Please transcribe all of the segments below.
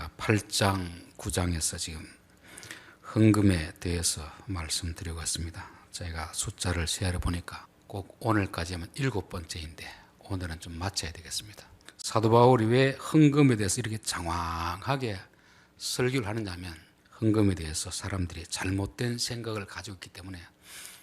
제가 8장, 9장에서 지금 헌금에 대해서 말씀드리고 있습니다. 제가 숫자를 세어 보니까 꼭 오늘까지 하면 7번째인데 오늘은 좀 맞춰야 되겠습니다. 사도 바울이 왜 헌금에 대해서 이렇게 장황하게 설교를 하느냐 하면 헌금에 대해서 사람들이 잘못된 생각을 가지고 있기 때문에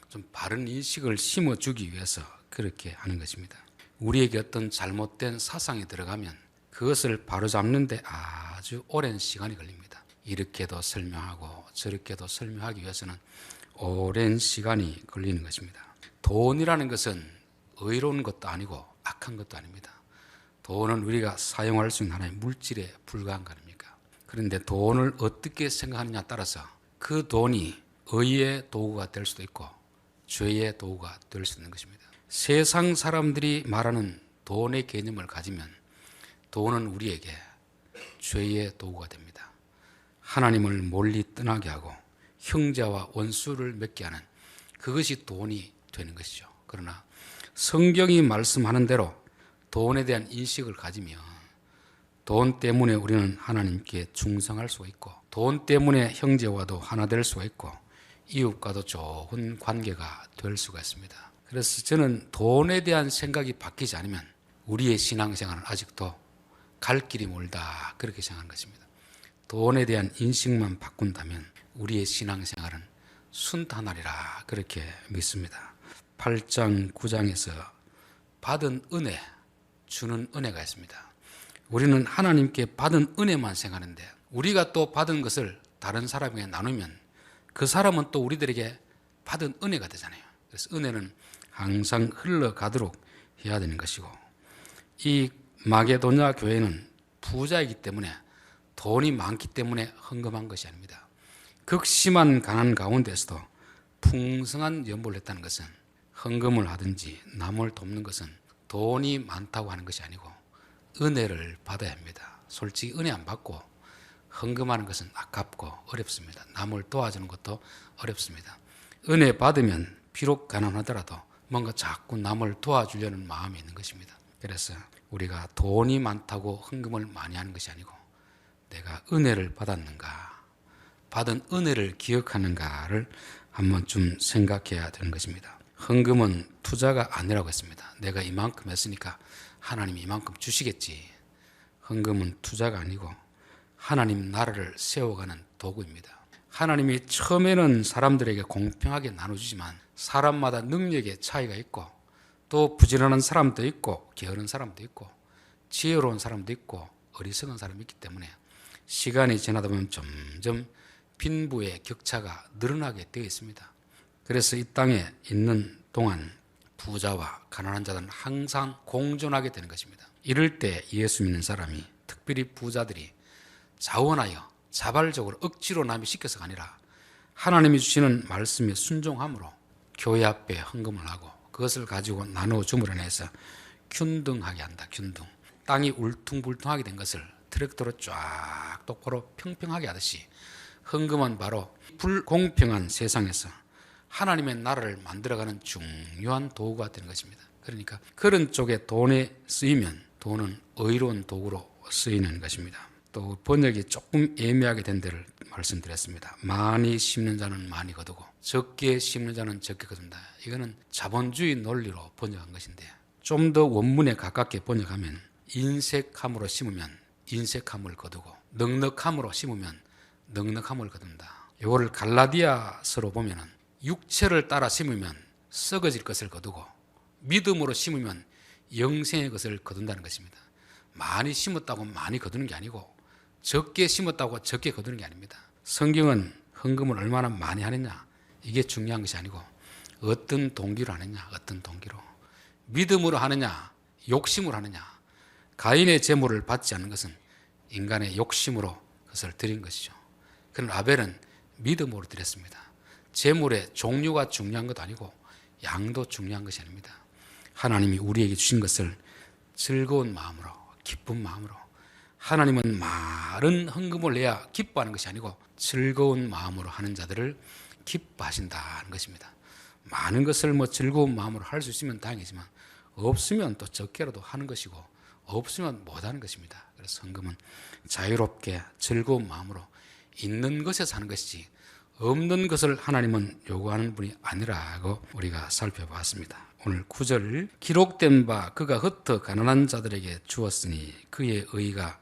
좀 바른 인식을 심어주기 위해서 그렇게 하는 것입니다. 우리에게 어떤 잘못된 사상이 들어가면 그것을 바로잡는데 아주 오랜 시간이 걸립니다. 이렇게도 설명하고 저렇게도 설명하기 위해서는 오랜 시간이 걸리는 것입니다. 돈이라는 것은 의로운 것도 아니고 악한 것도 아닙니다. 돈은 우리가 사용할 수 있는 하나의 물질에 불과한 거 아닙니까? 그런데 돈을 어떻게 생각하느냐에 따라서 그 돈이 의의 도구가 될 수도 있고 죄의 도구가 될 수 있는 것입니다. 세상 사람들이 말하는 돈의 개념을 가지면 돈은 우리에게 죄의 도구가 됩니다. 하나님을 멀리 떠나게 하고 형제와 원수를 맺게 하는 그것이 돈이 되는 것이죠. 그러나 성경이 말씀하는 대로 돈에 대한 인식을 가지면 돈 때문에 우리는 하나님께 충성할 수가 있고 돈 때문에 형제와도 하나 될 수가 있고 이웃과도 좋은 관계가 될 수가 있습니다. 그래서 저는 돈에 대한 생각이 바뀌지 않으면 우리의 신앙생활은 아직도 갈 길이 멀다 그렇게 생각하는 것입니다. 돈에 대한 인식만 바꾼다면 우리의 신앙생활은 순탄하리라 그렇게 믿습니다. 8장 9장에서 받은 은혜, 주는 은혜가 있습니다. 우리는 하나님께 받은 은혜만 생각하는데 우리가 또 받은 것을 다른 사람에게 나누면 그 사람은 또 우리들에게 받은 은혜가 되잖아요. 그래서 은혜는 항상 흘러가도록 해야 되는 것이고 이 마게도냐 교회는 부자이기 때문에 돈이 많기 때문에 헌금한 것이 아닙니다. 극심한 가난 가운데서도 풍성한 연보를 했다는 것은 헌금을 하든지 남을 돕는 것은 돈이 많다고 하는 것이 아니고 은혜를 받아야 합니다. 솔직히 은혜 안 받고 헌금하는 것은 아깝고 어렵습니다. 남을 도와주는 것도 어렵습니다. 은혜 받으면 비록 가난하더라도 뭔가 자꾸 남을 도와주려는 마음이 있는 것입니다. 그래서 우리가 돈이 많다고 헌금을 많이 하는 것이 아니고 내가 은혜를 받았는가, 받은 은혜를 기억하는가를 한번 좀 생각해야 되는 것입니다. 헌금은 투자가 아니라고 했습니다. 내가 이만큼 했으니까 하나님이 이만큼 주시겠지. 헌금은 투자가 아니고 하나님 나라를 세워가는 도구입니다. 하나님이 처음에는 사람들에게 공평하게 나눠주지만 사람마다 능력의 차이가 있고 또 부지런한 사람도 있고 게으른 사람도 있고 지혜로운 사람도 있고 어리석은 사람이 있기 때문에 시간이 지나다 보면 점점 빈부의 격차가 늘어나게 되어 있습니다. 그래서 이 땅에 있는 동안 부자와 가난한 자들은 항상 공존하게 되는 것입니다. 이럴 때 예수 믿는 사람이 특별히 부자들이 자원하여 자발적으로 억지로 남이 시켜서가 아니라 하나님이 주시는 말씀에 순종함으로 교회 앞에 헌금을 하고 그것을 가지고 나누어 줌으로 인해서 균등하게 한다. 균등. 땅이 울퉁불퉁하게 된 것을 트랙터로 쫙 똑바로 평평하게 하듯이 헌금은 바로 불공평한 세상에서 하나님의 나라를 만들어가는 중요한 도구가 되는 것입니다. 그러니까 그런 쪽에 돈에 쓰이면 돈은 의로운 도구로 쓰이는 것입니다. 또 번역이 조금 애매하게 된 데를 말씀드렸습니다. 많이 심는 자는 많이 거두고 적게 심는 자는 적게 거둔다. 이거는 자본주의 논리로 번역한 것인데 좀 더 원문에 가깝게 번역하면 인색함으로 심으면 인색함을 거두고 넉넉함으로 심으면 넉넉함을 거둔다. 이거를 갈라디아서로 보면은 육체를 따라 심으면 썩어질 것을 거두고 믿음으로 심으면 영생의 것을 거둔다는 것입니다. 많이 심었다고 많이 거두는 게 아니고 적게 심었다고 적게 거두는 게 아닙니다. 성경은 헌금을 얼마나 많이 하느냐 이게 중요한 것이 아니고 어떤 동기로 하느냐 어떤 동기로 믿음으로 하느냐 욕심으로 하느냐 가인의 제물을 받지 않는 것은 인간의 욕심으로 그것을 드린 것이죠. 그런 아벨은 믿음으로 드렸습니다. 제물의 종류가 중요한 것도 아니고 양도 중요한 것이 아닙니다. 하나님이 우리에게 주신 것을 즐거운 마음으로 기쁜 마음으로 하나님은 많은 헌금을 내야 기뻐하는 것이 아니고 즐거운 마음으로 하는 자들을 기뻐하신다는 것입니다. 많은 것을 즐거운 마음으로 할 수 있으면 다행이지만 없으면 또 적게라도 하는 것이고 없으면 못하는 것입니다. 그래서 헌금은 자유롭게 즐거운 마음으로 있는 것에 사는 것이지 없는 것을 하나님은 요구하는 분이 아니라고 우리가 살펴봤습니다. 오늘 9절 기록된 바 그가 흩어 가난한 자들에게 주었으니 그의 의가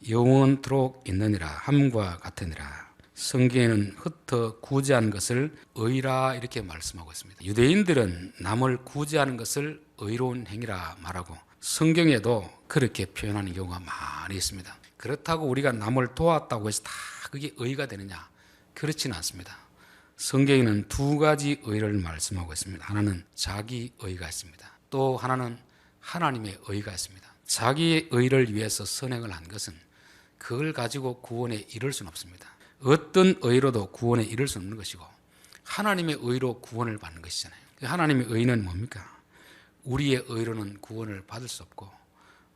영원토록 있느니라 함과 같으니라. 성경에는 흩어 구제하는 것을 의라 이렇게 말씀하고 있습니다. 유대인들은 남을 구제하는 것을 의로운 행위라 말하고 성경에도 그렇게 표현하는 경우가 많이 있습니다. 그렇다고 우리가 남을 도왔다고 해서 다 그게 의가 되느냐? 그렇지는 않습니다. 성경에는 두 가지 의를 말씀하고 있습니다. 하나는 자기 의가 있습니다. 또 하나는 하나님의 의가 있습니다. 자기의 의를 위해서 선행을 한 것은 그걸 가지고 구원에 이를 수는 없습니다. 어떤 의로도 구원에 이를 수 없는 것이고 하나님의 의로 구원을 받는 것이잖아요. 하나님의 의는 뭡니까? 우리의 의로는 구원을 받을 수 없고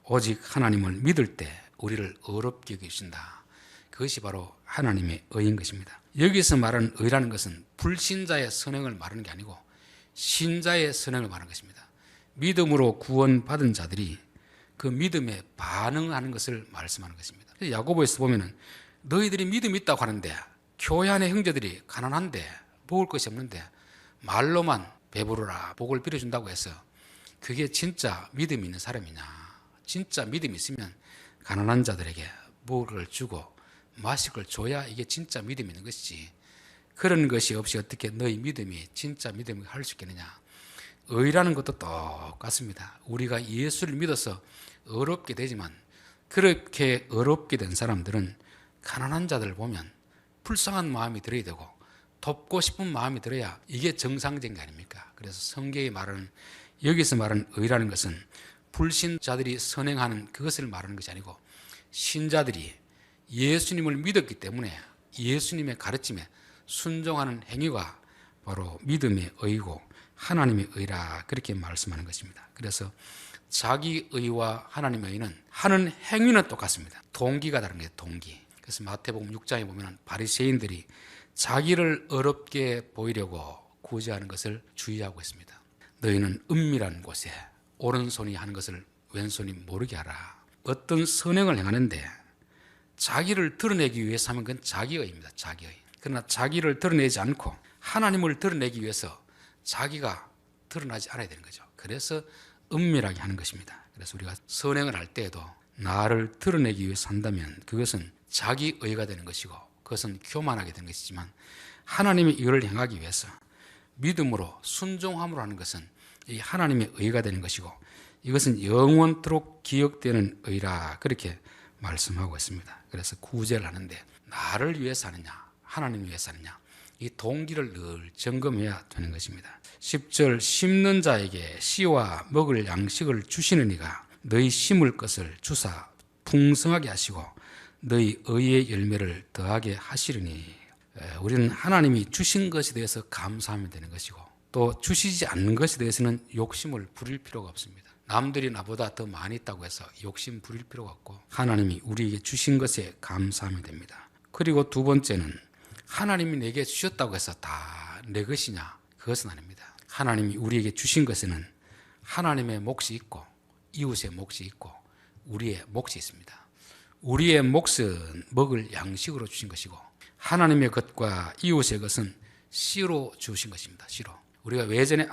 오직 하나님을 믿을 때 우리를 의롭게 여기신다. 그것이 바로 하나님의 의인 것입니다. 여기서 말하는 의라는 것은 불신자의 선행을 말하는 게 아니고 신자의 선행을 말하는 것입니다. 믿음으로 구원받은 자들이 그 믿음에 반응하는 것을 말씀하는 것입니다. 야고보에서 보면은 너희들이 믿음이 있다고 하는데 교회 안에 형제들이 가난한데 먹을 것이 없는데 말로만 배부르라 복을 빌어준다고 해서 그게 진짜 믿음이 있는 사람이냐? 진짜 믿음이 있으면 가난한 자들에게 먹을 걸 주고 마실 걸 줘야 이게 진짜 믿음이 있는 것이지 그런 것이 없이 어떻게 너희 믿음이 진짜 믿음을 할 수 있겠느냐? 의라는 것도 똑같습니다. 우리가 예수를 믿어서 어렵게 되지만 그렇게 어렵게 된 사람들은 가난한 자들을 보면 불쌍한 마음이 들어야 되고 돕고 싶은 마음이 들어야 이게 정상적인 게 아닙니까? 그래서 성경이 말하는 여기서 말하는 의라는 것은 불신자들이 선행하는 그것을 말하는 것이 아니고 신자들이 예수님을 믿었기 때문에 예수님의 가르침에 순종하는 행위가 바로 믿음의 의고 하나님의 의라 그렇게 말씀하는 것입니다. 그래서 자기 의와 하나님의 의는 하는 행위는 똑같습니다. 동기가 다른 거예요. 동기. 그래서 마태복음 6장에 보면 바리새인들이 자기를 어렵게 보이려고 구제하는 것을 주의하고 있습니다. 너희는 은밀한 곳에 오른손이 하는 것을 왼손이 모르게 하라. 어떤 선행을 행하는데 자기를 드러내기 위해서 하면 그건 자기의입니다. 자기의. 그러나 자기를 드러내지 않고 하나님을 드러내기 위해서 자기가 드러나지 않아야 되는 거죠. 그래서 은밀하게 하는 것입니다. 그래서 우리가 선행을 할 때에도 나를 드러내기 위해서 한다면 그것은 자기의가 되는 것이고 그것은 교만하게 되는 것이지만 하나님의 의를 행하기 위해서 믿음으로 순종함으로 하는 것은 이 하나님의 의가 되는 것이고 이것은 영원토록 기억되는 의라 그렇게 말씀하고 있습니다. 그래서 구제를 하는데 나를 위해서 하느냐 하나님을 위해서 하느냐 이 동기를 늘 점검해야 되는 것입니다. 10절 심는 자에게 씨와 먹을 양식을 주시는 이가 너희 심을 것을 주사 풍성하게 하시고 너희 의의 열매를 더하게 하시리니 우리는 하나님이 주신 것에 대해서 감사하면 되는 것이고 또 주시지 않는 것에 대해서는 욕심을 부릴 필요가 없습니다. 남들이 나보다 더 많이 있다고 해서 욕심 부릴 필요가 없고 하나님이 우리에게 주신 것에 감사하면 됩니다. 그리고 두 번째는 하나님이 내게 주셨다고 해서 다 내 것이냐? 그것은 아닙니다. 하나님이 우리에게 주신 것에는 하나님의 몫이 있고 이웃의 몫이 있고 우리의 몫이 있습니다. 우리의 몫은 먹을 양식으로 주신 것이고 하나님의 것과 이웃의 것은 씨로 주신 것입니다. 씨로. 우리가 외전에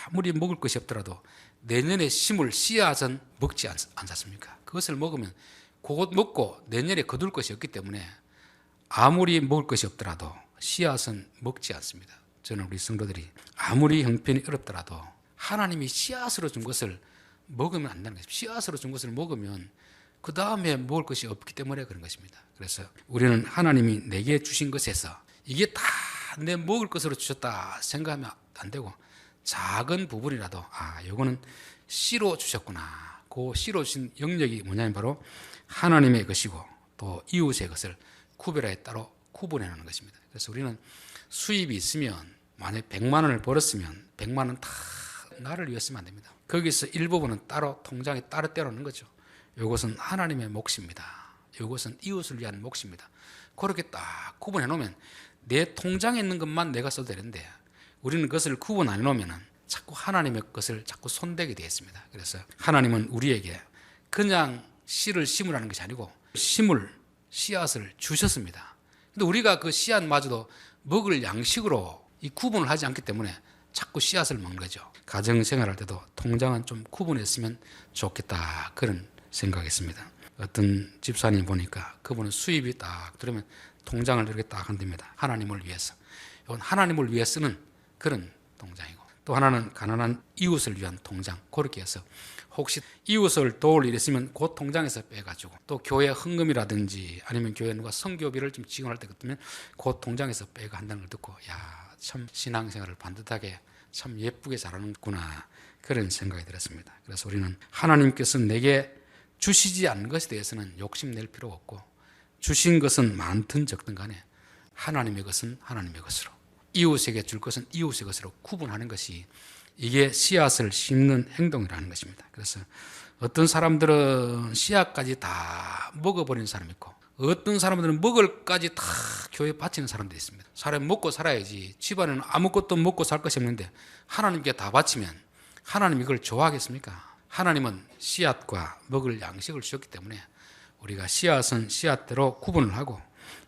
아무리 먹을 것이 없더라도 내년에 심을 씨앗은 먹지 않습니까? 그것을 먹으면 그것 먹고 내년에 거둘 것이 없기 때문에 아무리 먹을 것이 없더라도 씨앗은 먹지 않습니다. 저는 우리 성도들이 아무리 형편이 어렵더라도 하나님이 씨앗으로 준 것을 먹으면 안 되는 것입니다. 씨앗으로 준 것을 먹으면 그 다음에 먹을 것이 없기 때문에 그런 것입니다. 그래서 우리는 하나님이 내게 주신 것에서 이게 다 내 먹을 것으로 주셨다 생각하면 안 되고 작은 부분이라도 이거는 씨로 주셨구나. 그 씨로 주신 영역이 뭐냐면 바로 하나님의 것이고 또 이웃의 것을 구별하여 따로 구분해 놓는 것입니다. 그래서 우리는 수입이 있으면 만약 100만 원을 벌었으면 100만 원 다 나를 위해 쓰면 안 됩니다. 거기서 일부분은 따로 통장에 따로 떼놓는 거죠. 이것은 하나님의 몫입니다. 이것은 이웃을 위한 몫입니다. 그렇게 딱 구분해 놓으면 내 통장에 있는 것만 내가 써도 되는데 우리는 그것을 구분 안 해놓으면 자꾸 하나님의 것을 자꾸 손대게 되어 있습니다. 그래서 하나님은 우리에게 그냥 씨를 심으라는 것이 아니고 씨앗을 주셨습니다. 근데 우리가 그 씨앗마저도 먹을 양식으로 이 구분을 하지 않기 때문에 자꾸 씨앗을 먹는 거죠. 가정생활할 때도 통장은 좀 구분했으면 좋겠다, 그런 생각했습니다. 어떤 집사님 보니까 그분은 수입이 딱 들으면 통장을 이렇게 딱 한답니다. 하나님을 위해서. 이건 하나님을 위해 쓰는 그런 통장이고, 또 하나는 가난한 이웃을 위한 통장, 그렇게 해서 혹시 이웃을 도울 일이 있으면 그 통장에서 빼가지고, 또 교회 헌금이라든지 아니면 교회 누가 선교비를 좀 지원할 때 같으면 그 통장에서 빼가 한다는 걸 듣고, 야, 참 신앙생활을 반듯하게 참 예쁘게 잘하는구나, 그런 생각이 들었습니다. 그래서 우리는 하나님께서 내게 주시지 않는 것에 대해서는 욕심낼 필요가 없고, 주신 것은 많든 적든 간에 하나님의 것은 하나님의 것으로, 이웃에게 줄 것은 이웃의 것으로 구분하는 것이, 이게 씨앗을 심는 행동이라는 것입니다. 그래서 어떤 사람들은 씨앗까지 다 먹어버리는 사람이 있고, 어떤 사람들은 먹을까지 다 교회에 바치는 사람들이 있습니다. 사람이 먹고 살아야지, 집안에는 아무것도 먹고 살 것이 없는데 하나님께 다 바치면 하나님 이걸 좋아하겠습니까? 하나님은 씨앗과 먹을 양식을 주셨기 때문에 우리가 씨앗은 씨앗대로 구분을 하고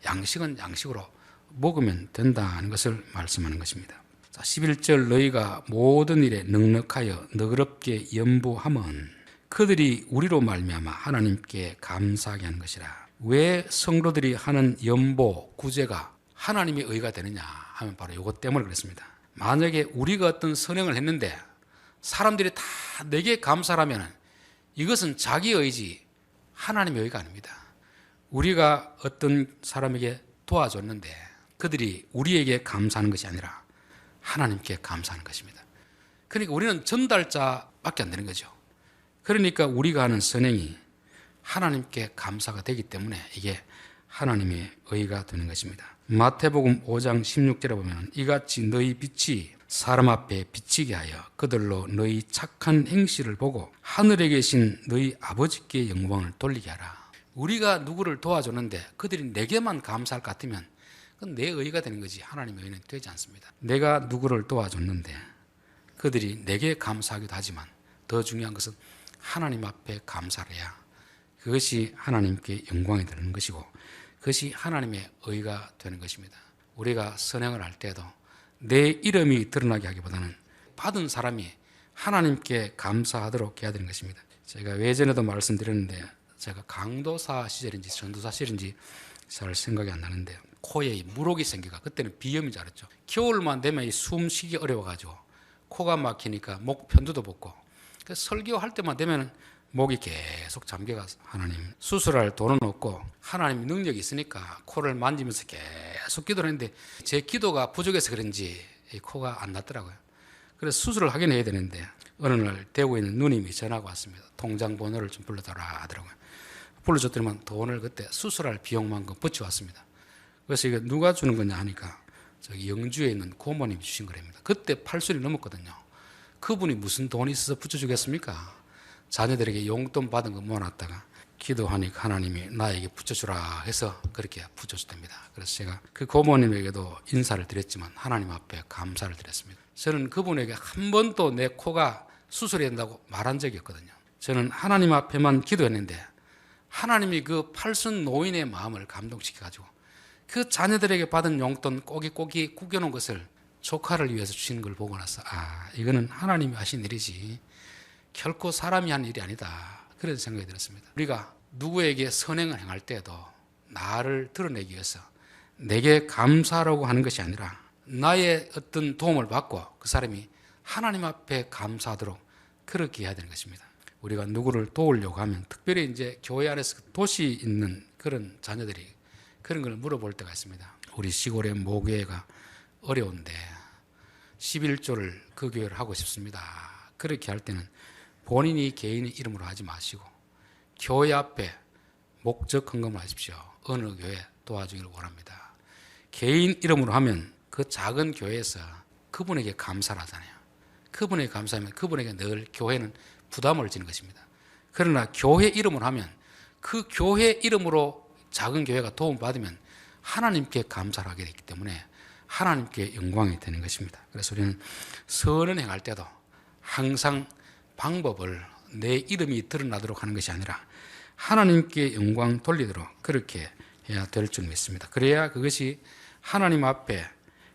양식은 양식으로 먹으면 된다는 것을 말씀하는 것입니다. 자, 11절, 너희가 모든 일에 넉넉하여 너그럽게 연부함은 그들이 우리로 말미암아 하나님께 감사하게 하는 것이라. 왜 성도들이 하는 연보, 구제가 하나님의 의가 되느냐 하면 바로 이것 때문에 그렇습니다. 만약에 우리가 어떤 선행을 했는데 사람들이 다 내게 감사하면 이것은 자기 의지, 하나님의 의가 아닙니다. 우리가 어떤 사람에게 도와줬는데 그들이 우리에게 감사하는 것이 아니라 하나님께 감사하는 것입니다. 그러니까 우리는 전달자밖에 안 되는 거죠. 그러니까 우리가 하는 선행이 하나님께 감사가 되기 때문에 이게 하나님의 의가 되는 것입니다. 마태복음 5장 16절에 보면 이같이 너희 빛이 사람 앞에 비치게 하여 그들로 너희 착한 행실을 보고 하늘에 계신 너희 아버지께 영광을 돌리게 하라. 우리가 누구를 도와줬는데 그들이 내게만 감사할 것 같으면 그건 내 의가 되는 거지 하나님의 의는 되지 않습니다. 내가 누구를 도와줬는데 그들이 내게 감사하기도 하지만 더 중요한 것은 하나님 앞에 감사를 해야 그것이 하나님께 영광이 되는 것이고 그것이 하나님의 의가 되는 것입니다. 우리가 선행을 할 때도 내 이름이 드러나게 하기보다는 받은 사람이 하나님께 감사하도록 해야 되는 것입니다. 제가 예전에도 말씀드렸는데 제가 강도사 시절인지 전도사 시절인지 잘 생각이 안 나는데 코에 물혹이 생기가 그때는 비염이 자랐죠. 겨울만 되면 숨 쉬기 어려워가지고 코가 막히니까 목 편두도 벗고 설교할 때만 되면 목이 계속 잠겨가 하나님 수술할 돈은 없고 하나님 능력이 있으니까 코를 만지면서 계속 기도를 했는데 제 기도가 부족해서 그런지 이 코가 안 났더라고요. 그래서 수술을 하긴 해야 되는데 어느 날 대구에 있는 누님이 전화가 왔습니다. 통장 번호를 좀 불러달라 하더라고요. 불러줬더니만 돈을 그때 수술할 비용만큼 붙여왔습니다. 그래서 이게 누가 주는 거냐 하니까 저기 영주에 있는 고모님이 주신 거랍니다. 그때 8술이 넘었거든요. 그분이 무슨 돈이 있어서 붙여주겠습니까? 자녀들에게 용돈 받은 거 모아놨다가 기도하니까 하나님이 나에게 붙여주라 해서 그렇게 붙여줬답니다. 그래서 제가 그 고모님에게도 인사를 드렸지만 하나님 앞에 감사를 드렸습니다. 저는 그분에게 한 번도 내 코가 수술해야 된다고 말한 적이 없거든요. 저는 하나님 앞에만 기도했는데 하나님이 그 팔순 노인의 마음을 감동시켜가지고 그 자녀들에게 받은 용돈 꼬깃꼬깃 구겨놓은 것을 조카를 위해서 주시는 걸 보고 나서 이거는 하나님이 하신 일이지 결코 사람이 한 일이 아니다, 그런 생각이 들었습니다. 우리가 누구에게 선행을 행할 때에도 나를 드러내기 위해서 내게 감사하라고 하는 것이 아니라 나의 어떤 도움을 받고 그 사람이 하나님 앞에 감사하도록 그렇게 해야 되는 것입니다. 우리가 누구를 도우려고 하면 특별히 이제 교회 안에서 도시 있는 그런 자녀들이 그런 걸 물어볼 때가 있습니다. 우리 시골의 모교회가 어려운데 11조를 그 교회를 하고 싶습니다. 그렇게 할 때는 본인이 개인의 이름으로 하지 마시고 교회 앞에 목적 헌금을 하십시오. 어느 교회 도와주기를 원합니다. 개인 이름으로 하면 그 작은 교회에서 그분에게 감사를 하잖아요. 그분에게 감사하면 그분에게 늘 교회는 부담을 지는 것입니다. 그러나 교회 이름으로 하면 그 교회 이름으로 작은 교회가 도움받으면 하나님께 감사를 하게 되기 때문에 하나님께 영광이 되는 것입니다. 그래서 우리는 선을 행할 때도 항상 방법을 내 이름이 드러나도록 하는 것이 아니라 하나님께 영광 돌리도록 그렇게 해야 될 줄 믿습니다. 그래야 그것이 하나님 앞에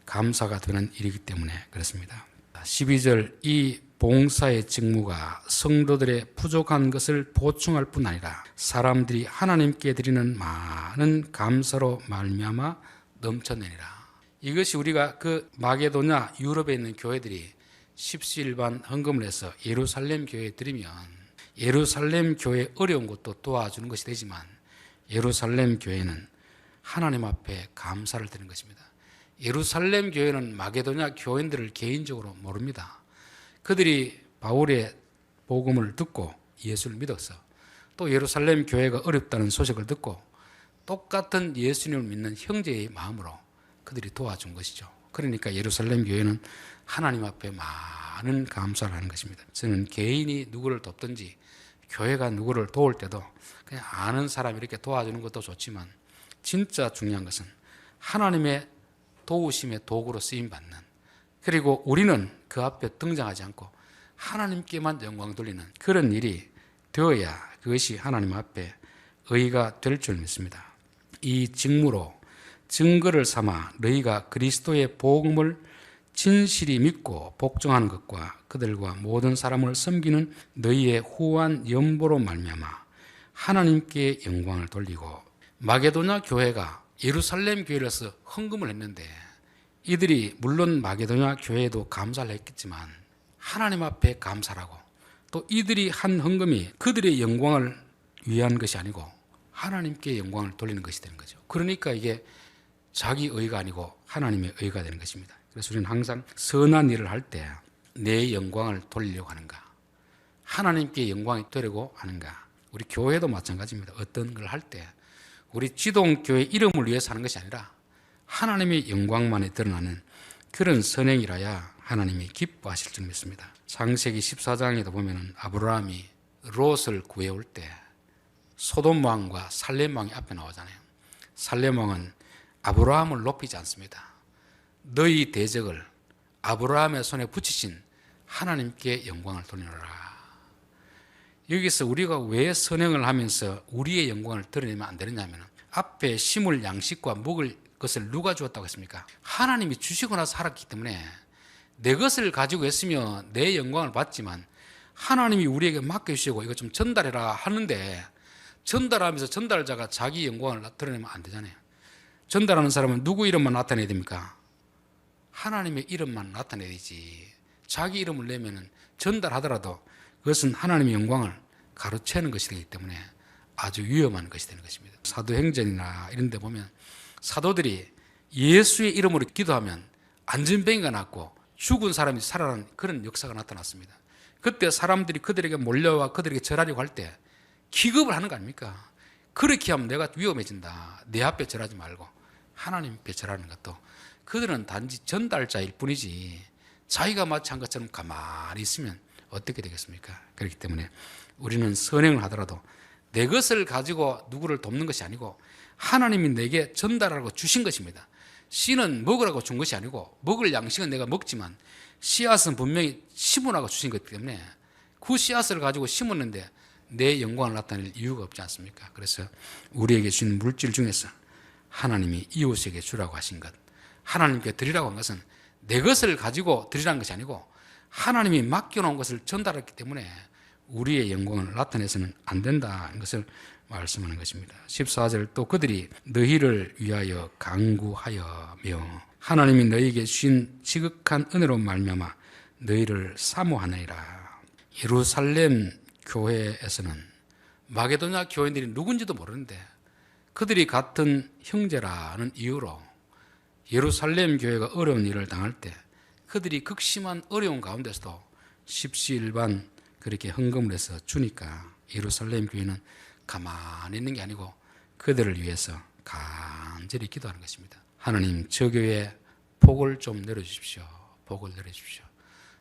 감사가 되는 일이기 때문에 그렇습니다. 12절 이 봉사의 직무가 성도들의 부족한 것을 보충할 뿐 아니라 사람들이 하나님께 드리는 많은 감사로 말미암아 넘쳐내니라. 이것이 우리가 그 마게도냐 유럽에 있는 교회들이 십시일반 헌금을 해서 예루살렘 교회에 드리면 예루살렘 교회의 어려운 것도 도와주는 것이 되지만 예루살렘 교회는 하나님 앞에 감사를 드리는 것입니다. 예루살렘 교회는 마게도냐 교인들을 개인적으로 모릅니다. 그들이 바울의 복음을 듣고 예수를 믿어서 또 예루살렘 교회가 어렵다는 소식을 듣고 똑같은 예수님을 믿는 형제의 마음으로 그들이 도와준 것이죠. 그러니까 예루살렘 교회는 하나님 앞에 많은 감사를 하는 것입니다. 저는 개인이 누구를 돕든지 교회가 누구를 도울 때도 그냥 아는 사람이 이렇게 도와주는 것도 좋지만 진짜 중요한 것은 하나님의 도우심의 도구로 쓰임받는, 그리고 우리는 그 앞에 등장하지 않고 하나님께만 영광 돌리는 그런 일이 되어야 그것이 하나님 앞에 의가 될 줄 믿습니다. 이 직무로 증거를 삼아 너희가 그리스도의 복음을 진실이 믿고 복종하는 것과 그들과 모든 사람을 섬기는 너희의 후한 연보로 말미암아 하나님께 영광을 돌리고, 마게도냐 교회가 예루살렘 교회로서 헌금을 했는데 이들이 물론 마게도냐 교회에도 감사를 했겠지만 하나님 앞에 감사라고, 또 이들이 한 헌금이 그들의 영광을 위한 것이 아니고 하나님께 영광을 돌리는 것이 되는 거죠. 그러니까 이게 자기 의가 아니고 하나님의 의가 되는 것입니다. 그래서 우리는 항상 선한 일을 할 때 내 영광을 돌리려고 하는가, 하나님께 영광이 되려고 하는가. 우리 교회도 마찬가지입니다. 어떤 걸 할 때 우리 지동교회 이름을 위해서 하는 것이 아니라 하나님의 영광만이 드러나는 그런 선행이라야 하나님이 기뻐하실 줄 믿습니다. 창세기 14장에도 보면 아브라함이 롯을 구해올 때 소돔 왕과 살렘 왕이 앞에 나오잖아요. 살렘 왕은 아브라함을 높이지 않습니다. 너희 대적을 아브라함의 손에 붙이신 하나님께 영광을 돌리노라. 여기서 우리가 왜 선행을 하면서 우리의 영광을 드러내면 안 되느냐면, 앞에 심을 양식과 먹을 것을 누가 주었다고 했습니까? 하나님이 주시고 나서 살았기 때문에 내 것을 가지고 했으면 내 영광을 받지만 하나님이 우리에게 맡겨주시고 이거 좀 전달해라 하는데 전달하면서 전달자가 자기 영광을 드러내면 안 되잖아요. 전달하는 사람은 누구 이름만 나타내야 됩니까? 하나님의 이름만 나타내야 되지. 자기 이름을 내면은 전달하더라도 그것은 하나님의 영광을 가로채는 것이 되기 때문에 아주 위험한 것이 되는 것입니다. 사도행전이나 이런 데 보면 사도들이 예수의 이름으로 기도하면 안전뱅이가 났고 죽은 사람이 살아나는 그런 역사가 나타났습니다. 그때 사람들이 그들에게 몰려와 그들에게 절하려고 할 때 기겁을 하는 거 아닙니까? 그렇게 하면 내가 위험해진다. 내 앞에 절하지 말고 하나님 앞에 절하는 것도, 그들은 단지 전달자일 뿐이지 자기가 마치 한 것처럼 가만히 있으면 어떻게 되겠습니까? 그렇기 때문에 우리는 선행을 하더라도 내 것을 가지고 누구를 돕는 것이 아니고 하나님이 내게 전달하고 주신 것입니다. 씨는 먹으라고 준 것이 아니고 먹을 양식은 내가 먹지만 씨앗은 분명히 심으라고 주신 것이기 때문에 그 씨앗을 가지고 심었는데 내 영광을 나타낼 이유가 없지 않습니까? 그래서 우리에게 주신 물질 중에서 하나님이 이웃에게 주라고 하신 것, 하나님께 드리라고 한 것은 내 것을 가지고 드리라는 것이 아니고 하나님이 맡겨놓은 것을 전달했기 때문에 우리의 영광을 나타내서는 안 된다는 것을 말씀하는 것입니다. 14절 또 그들이 너희를 위하여 간구하여며 하나님이 너희에게 주신 지극한 은혜로 말미암아 너희를 사모하느니라. 예루살렘 교회에서는 마게도냐 교인들이 누군지도 모르는데 그들이 같은 형제라는 이유로 예루살렘 교회가 어려운 일을 당할 때 그들이 극심한 어려운 가운데서도 십시일반 그렇게 헌금을 해서 주니까 예루살렘 교회는 가만히 있는 게 아니고 그들을 위해서 간절히 기도하는 것입니다. 하나님, 저 교회에 복을 좀 내려주십시오. 복을 내려주십시오.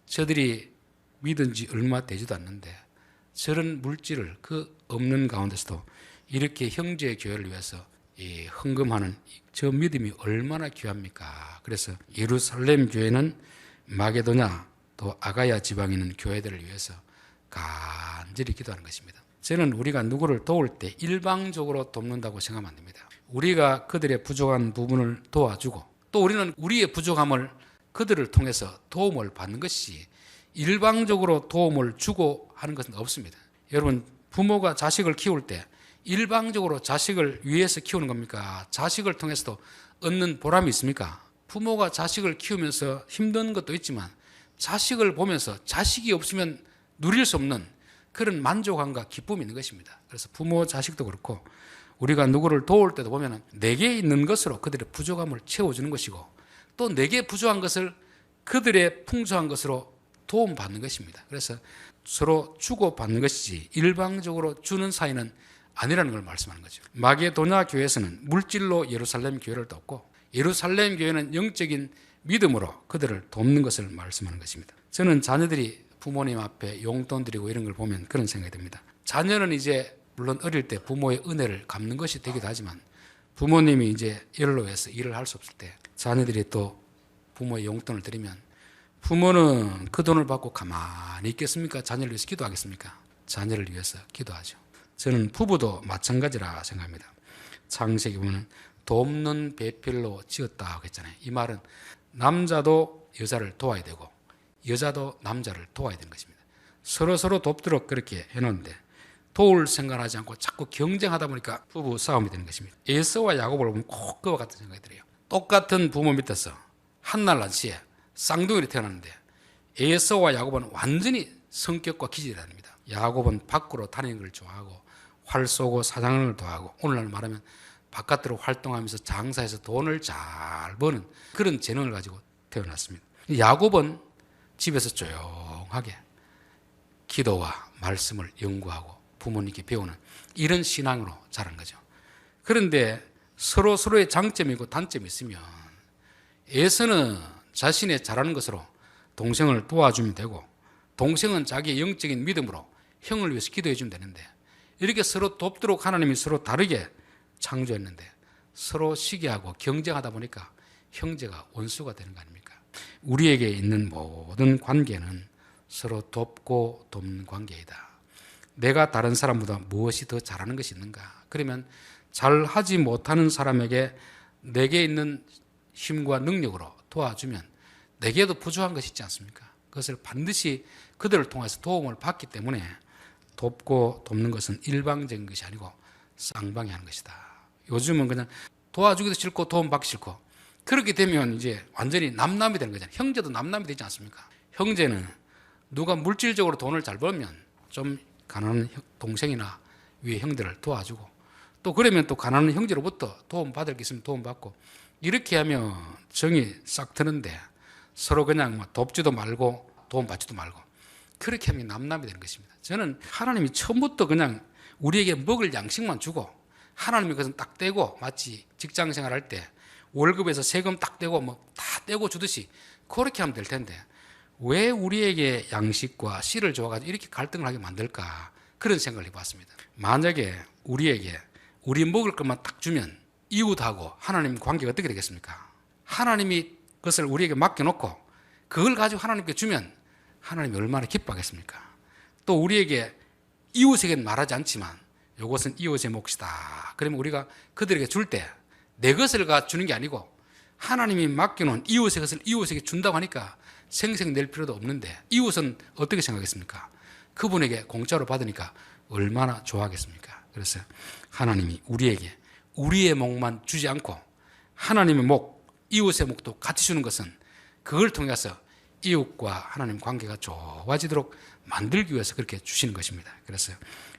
저들이 믿은 지 얼마 되지도 않는데 저런 물질을 그 없는 가운데서도 이렇게 형제의 교회를 위해서 이 헌금하는 저 믿음이 얼마나 귀합니까? 그래서 예루살렘 교회는 마게도냐 또 아가야 지방에 있는 교회들을 위해서 간절히 기도하는 것입니다. 저는 우리가 누구를 도울 때 일방적으로 돕는다고 생각하면 안 됩니다. 우리가 그들의 부족한 부분을 도와주고 또 우리는 우리의 부족함을 그들을 통해서 도움을 받는 것이 일방적으로 도움을 주고 하는 것은 없습니다. 여러분, 부모가 자식을 키울 때 일방적으로 자식을 위해서 키우는 겁니까? 자식을 통해서도 얻는 보람이 있습니까? 부모가 자식을 키우면서 힘든 것도 있지만 자식을 보면서 자식이 없으면 누릴 수 없는 그런 만족감과 기쁨이 있는 것입니다. 그래서 부모, 자식도 그렇고 우리가 누구를 도울 때도 보면 내게 있는 것으로 그들의 부족함을 채워주는 것이고 또 내게 부족한 것을 그들의 풍성한 것으로 도움받는 것입니다. 그래서 서로 주고받는 것이지 일방적으로 주는 사이는 아니라는 걸 말씀하는 거죠. 마게도냐 교회에서는 물질로 예루살렘 교회를 돕고 예루살렘 교회는 영적인 믿음으로 그들을 돕는 것을 말씀하는 것입니다. 저는 자녀들이 부모님 앞에 용돈 드리고 이런 걸 보면 그런 생각이 듭니다. 자녀는 이제 물론 어릴 때 부모의 은혜를 갚는 것이 되기도 하지만 부모님이 이제 연로해서 일을 할 수 없을 때 자녀들이 또 부모의 용돈을 드리면 부모는 그 돈을 받고 가만히 있겠습니까? 자녀를 위해서 기도하겠습니까? 자녀를 위해서 기도하죠. 저는 부부도 마찬가지라 생각합니다. 창세기 보면 돕는 배필로 지었다고 했잖아요. 이 말은 남자도 여자를 도와야 되고 여자도 남자를 도와야 되는 것입니다. 서로 돕도록 그렇게 해놓는데 도울 생각하지 않고 자꾸 경쟁하다 보니까 부부 싸움이 되는 것입니다. 에서와 야곱을 보면 꼭 그와 같은 생각이 들어요. 똑같은 부모 밑에서 한날 한시에 쌍둥이로 태어났는데 에서와 야곱은 완전히 성격과 기질이 다릅니다. 야곱은 밖으로 다니는 걸 좋아하고 활 쏘고 사냥하는 걸 좋아하고 오늘날 말하면 바깥으로 활동하면서 장사해서 돈을 잘 버는 그런 재능을 가지고 태어났습니다. 야곱은 집에서 조용하게 기도와 말씀을 연구하고 부모님께 배우는 이런 신앙으로 자란 거죠. 그런데 서로의 장점이 있고 단점이 있으면 에서는 자신의 잘하는 것으로 동생을 도와주면 되고 동생은 자기의 영적인 믿음으로 형을 위해서 기도해 주면 되는데 이렇게 서로 돕도록 하나님이 서로 다르게 창조했는데 서로 시기하고 경쟁하다 보니까 형제가 원수가 되는 거 아닙니까? 우리에게 있는 모든 관계는 서로 돕고 돕는 관계이다. 내가 다른 사람보다 무엇이 더 잘하는 것이 있는가? 그러면 잘하지 못하는 사람에게 내게 있는 힘과 능력으로 도와주면 내게도 부족한 것이 있지 않습니까? 그것을 반드시 그들을 통해서 도움을 받기 때문에 돕고 돕는 것은 일방적인 것이 아니고 쌍방이 하는 것이다. 요즘은 그냥 도와주기도 싫고 도움받기 싫고 그렇게 되면 이제 완전히 남남이 되는 거잖아요. 형제도 남남이 되지 않습니까? 형제는 누가 물질적으로 돈을 잘 벌면 좀 가난한 동생이나 위에 형들을 도와주고 또 그러면 또 가난한 형제로부터 도움받을 게 있으면 도움받고 이렇게 하면 정이 싹 트는데 서로 그냥 돕지도 말고 도움받지도 말고 그렇게 하면 남남이 되는 것입니다. 저는 하나님이 처음부터 그냥 우리에게 먹을 양식만 주고 하나님이 그것은 딱 떼고 마치 직장 생활할 때 월급에서 세금 딱 떼고 뭐 다 떼고 주듯이 그렇게 하면 될 텐데 왜 우리에게 양식과 씨를 줘가지고 이렇게 갈등을 하게 만들까 그런 생각을 해봤습니다. 만약에 우리에게 우리 먹을 것만 딱 주면 이웃하고 하나님 관계가 어떻게 되겠습니까? 하나님이 그것을 우리에게 맡겨놓고 그걸 가지고 하나님께 주면 하나님이 얼마나 기뻐하겠습니까? 또 우리에게 이웃에게는 말하지 않지만 이것은 이웃의 몫이다. 그러면 우리가 그들에게 줄 때 내 것을 주는 게 아니고 하나님이 맡겨놓은 이웃의 것을 이웃에게 준다고 하니까 생색 낼 필요도 없는데 이웃은 어떻게 생각하겠습니까? 그분에게 공짜로 받으니까 얼마나 좋아하겠습니까? 그래서 하나님이 우리에게 우리의 몫만 주지 않고 하나님의 몫, 이웃의 몫도 같이 주는 것은 그걸 통해서 이웃과 하나님 관계가 좋아지도록 만들기 위해서 그렇게 주시는 것입니다. 그래서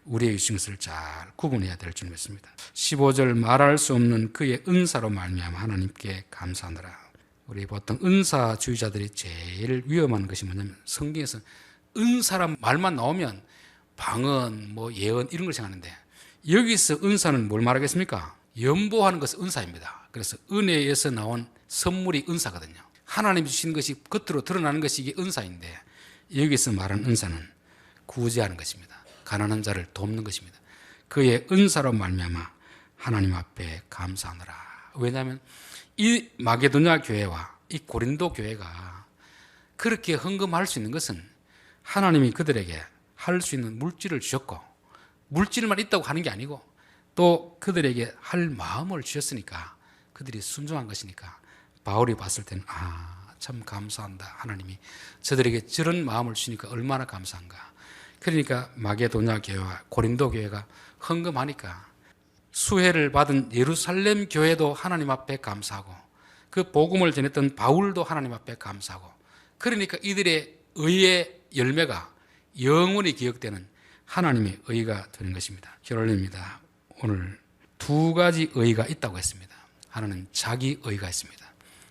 우리의 주신 것을 잘 구분해야 될 줄 믿습니다. 15절 말할 수 없는 그의 은사로 말미암아 하나님께 감사하노라. 우리 보통 은사주의자들이 제일 위험한 것이 뭐냐면 성경에서 은사란 말만 나오면 방언, 뭐 예언 이런 걸 생각하는데 여기서 은사는 뭘 말하겠습니까? 연보하는 것은 은사입니다. 그래서 은혜에서 나온 선물이 은사거든요. 하나님 주신 것이 겉으로 드러나는 것이 이게 은사인데 여기서 말하는 은사는 구제하는 것입니다. 가난한 자를 돕는 것입니다. 그의 은사로 말미암아 하나님 앞에 감사하노라. 왜냐하면 이 마게도냐 교회와 이 고린도 교회가 그렇게 헌금할 수 있는 것은 하나님이 그들에게 할 수 있는 물질을 주셨고 물질만 있다고 하는 게 아니고 또 그들에게 할 마음을 주셨으니까 그들이 순종한 것이니까 바울이 봤을 때는 참 감사한다. 하나님이 저들에게 저런 마음을 주니까 얼마나 감사한가. 그러니까 마게도냐 교회와 고린도 교회가 헌금하니까 수혜를 받은 예루살렘 교회도 하나님 앞에 감사하고 그 복음을 전했던 바울도 하나님 앞에 감사하고 그러니까 이들의 의의 열매가 영원히 기억되는 하나님의 의가 되는 것입니다. 결론입니다. 오늘 두 가지 의가 있다고 했습니다. 하나는 자기 의가 있습니다.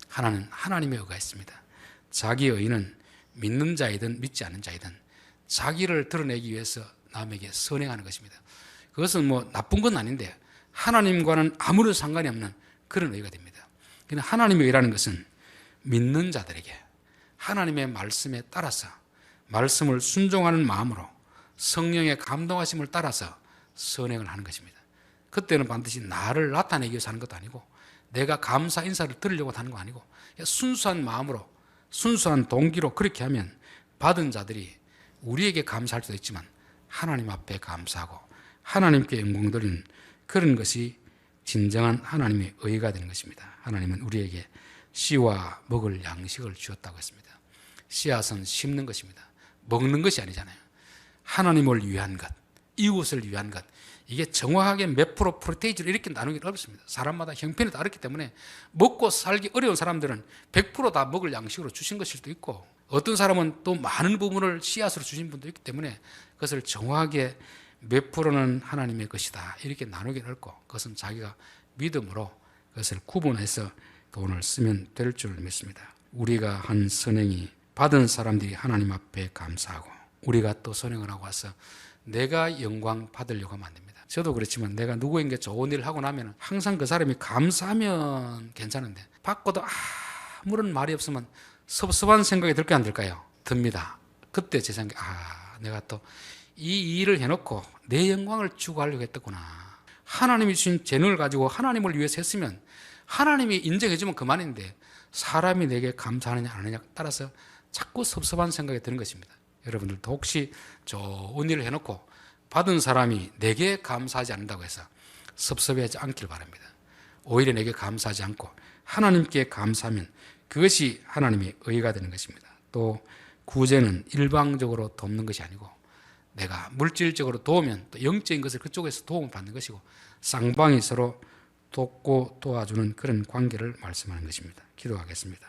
하나는 하나님의 의가 있습니다. 자기 의는 믿는 자이든 믿지 않는 자이든 자기를 드러내기 위해서 남에게 선행하는 것입니다. 그것은 뭐 나쁜 건 아닌데 하나님과는 아무런 상관이 없는 그런 의가 됩니다. 하나님의 의라는 것은 믿는 자들에게 하나님의 말씀에 따라서 말씀을 순종하는 마음으로 성령의 감동하심을 따라서 선행을 하는 것입니다. 그때는 반드시 나를 나타내기 위해서 하는 것도 아니고 내가 감사 인사를 드리려고 하는 거 아니고 순수한 마음으로 순수한 동기로 그렇게 하면 받은 자들이 우리에게 감사할 수도 있지만 하나님 앞에 감사하고 하나님께 영광 드리는 그런 것이 진정한 하나님의 의가 되는 것입니다. 하나님은 우리에게 씨와 먹을 양식을 주었다고 했습니다. 씨앗은 심는 것입니다. 먹는 것이 아니잖아요. 하나님을 위한 것, 이웃을 위한 것, 이게 정확하게 몇 프로 프로테이지를 이렇게 나누기 어렵습니다. 사람마다 형편이 다르기 때문에 먹고 살기 어려운 사람들은 100%다 먹을 양식으로 주신 것일 수도 있고 어떤 사람은 또 많은 부분을 씨앗으로 주신 분도 있기 때문에 그것을 정확하게 몇 프로는 하나님의 것이다 이렇게 나누기 어렵고 그것은 자기가 믿음으로 그것을 구분해서 돈을 쓰면 될 줄 믿습니다. 우리가 한 선행이 받은 사람들이 하나님 앞에 감사하고 우리가 또 선행을 하고 와서 내가 영광 받으려고 하면 안 됩니다. 저도 그렇지만 내가 누구에게 좋은 일을 하고 나면 항상 그 사람이 감사하면 괜찮은데 받고도 아무런 말이 없으면 섭섭한 생각이 들까 안 들까요? 듭니다. 그때 제 생각에 내가 또 이 일을 해놓고 내 영광을 추구하려고 했더구나. 하나님이 주신 재능을 가지고 하나님을 위해서 했으면 하나님이 인정해주면 그만인데 사람이 내게 감사하느냐 안 하느냐에 따라서 자꾸 섭섭한 생각이 드는 것입니다. 여러분들도 혹시 좋은 일을 해놓고 받은 사람이 내게 감사하지 않는다고 해서 섭섭해하지 않길 바랍니다. 오히려 내게 감사하지 않고 하나님께 감사하면 그것이 하나님의 의가 되는 것입니다. 또 구제는 일방적으로 돕는 것이 아니고 내가 물질적으로 도우면 또 영적인 것을 그쪽에서 도움을 받는 것이고 쌍방이 서로 돕고 도와주는 그런 관계를 말씀하는 것입니다. 기도하겠습니다.